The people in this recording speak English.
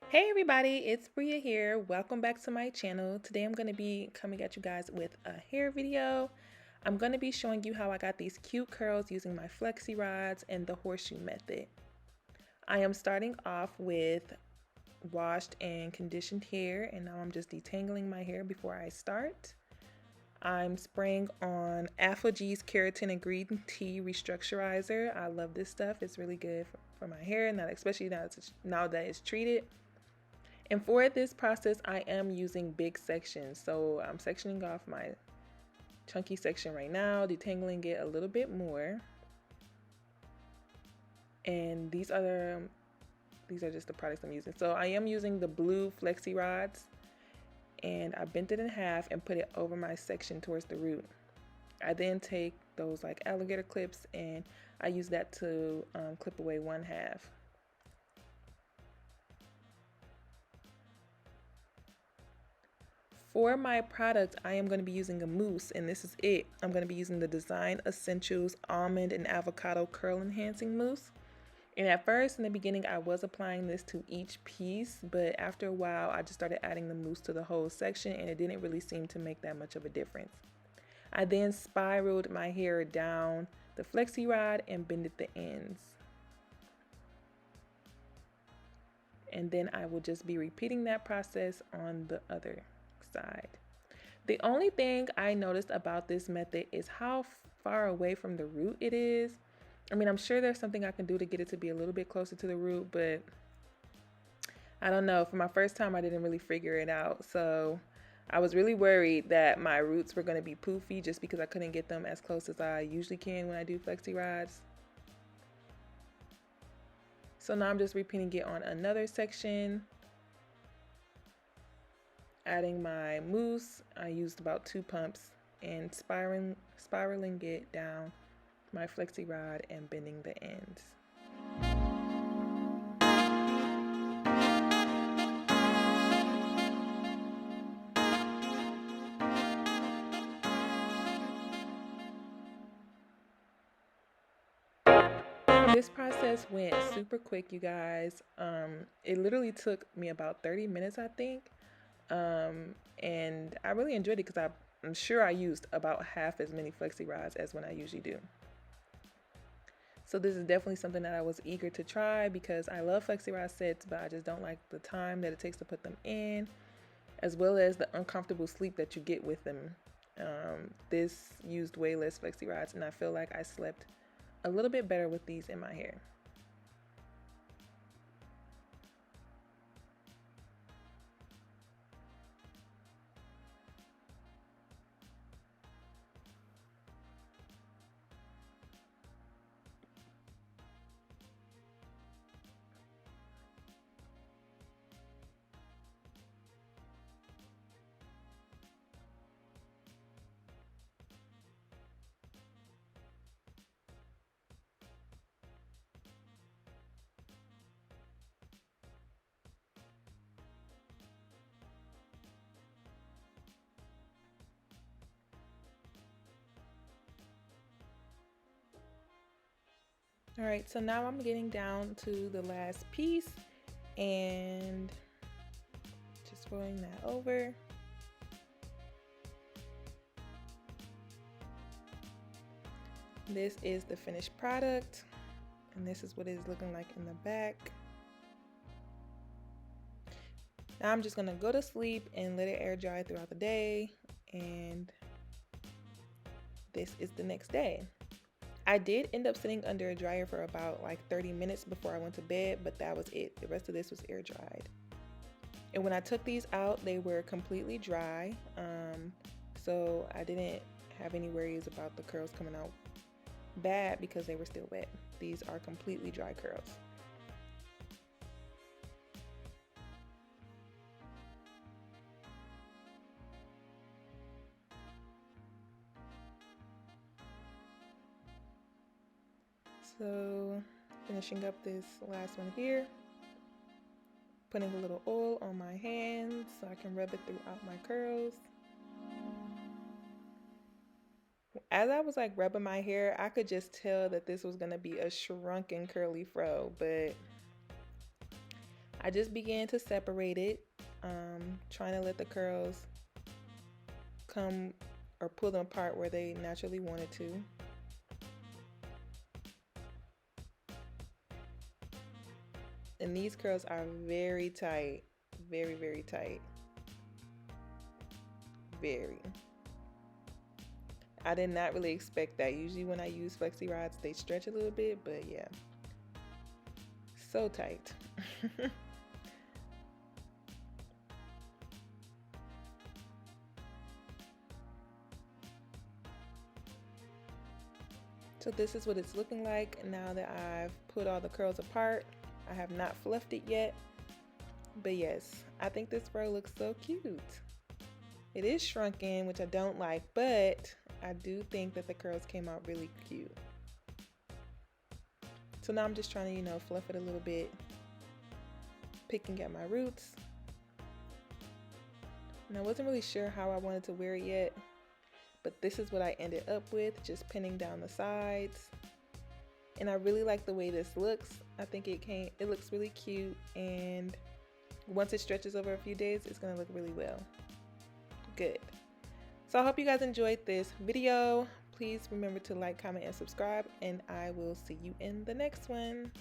Hey everybody, it's Bria here. Welcome back to my channel. Today I'm going to be coming at you guys with a hair video. I'm going to be showing you how I got these cute curls using my Flexi rods and the horseshoe method. I am starting off with washed and conditioned hair, and now I'm just detangling my hair before I start. I'm spraying on G's Keratin and Green Tea Restructurizer. I love this stuff. It's really good for my hair, especially now that it's treated. And for this process, I am using big sections. So I'm sectioning off my chunky section right now, detangling it a little bit more. And these are just the products I'm using. So I am using the blue Flexi rods, and I bent it in half and put it over my section towards the root. I then take those like alligator clips and I use that to clip away one half. For my product, I am going to be using a mousse, and this is it. I'm going to be using the Design Essentials Almond and Avocado Curl Enhancing Mousse. And at first, in the beginning, I was applying this to each piece, but after a while, I just started adding the mousse to the whole section, and it didn't really seem to make that much of a difference. I then spiraled my hair down the Flexi rod and bended the ends. And then I will just be repeating that process on the other side. The only thing I noticed about this method is how far away from the root it is. I mean, I'm sure there's something I can do to get it to be a little bit closer to the root, but I don't know. For my first time, I didn't really figure it out. So I was really worried that my roots were going to be poofy just because I couldn't get them as close as I usually can when I do Flexi rods. So now I'm just repeating it on another section. Adding my mousse, I used about 2 pumps, and spiraling it down my Flexi rod and bending the ends. This process went super quick, you guys. It literally took me about 30 minutes, I think. And I really enjoyed it because I'm sure I used about half as many Flexi rods as when I usually do. So this is definitely something that I was eager to try because I love Flexi rod sets, but I just don't like the time that it takes to put them in, as well as the uncomfortable sleep that you get with them. This used way less Flexi rods, and I feel like I slept a little bit better with these in my hair. All right, so now I'm getting down to the last piece and just rolling that over. This is the finished product, and this is what it is looking like in the back. Now I'm just gonna go to sleep and let it air dry throughout the day, and this is the next day. I did end up sitting under a dryer for about like 30 minutes before I went to bed, but that was it. The rest of this was air dried. And when I took these out, they were completely dry. So I didn't have any worries about the curls coming out bad because they were still wet. These are completely dry curls. So finishing up this last one here, putting a little oil on my hands so I can rub it throughout my curls. As I was like rubbing my hair, I could just tell that this was gonna be a shrunken curly fro, but I just began to separate it, trying to let the curls come or pull them apart where they naturally wanted to. And these curls are very tight, very, very tight. Very. I did not really expect that. Usually when I use flexi rods, they stretch a little bit, but yeah, so tight. So this is what it's looking like now that I've put all the curls apart. I have not fluffed it yet, but yes, I think this fro looks so cute. It is shrunken, which I don't like, but I do think that the curls came out really cute. So now I'm just trying to, you know, fluff it a little bit, picking at my roots. And I wasn't really sure how I wanted to wear it yet, but this is what I ended up with, just pinning down the sides. And I really like the way this looks. I think it looks really cute, and once it stretches over a few days, it's gonna look really well. Good. So I hope you guys enjoyed this video. Please remember to like, comment, and subscribe, and I will see you in the next one.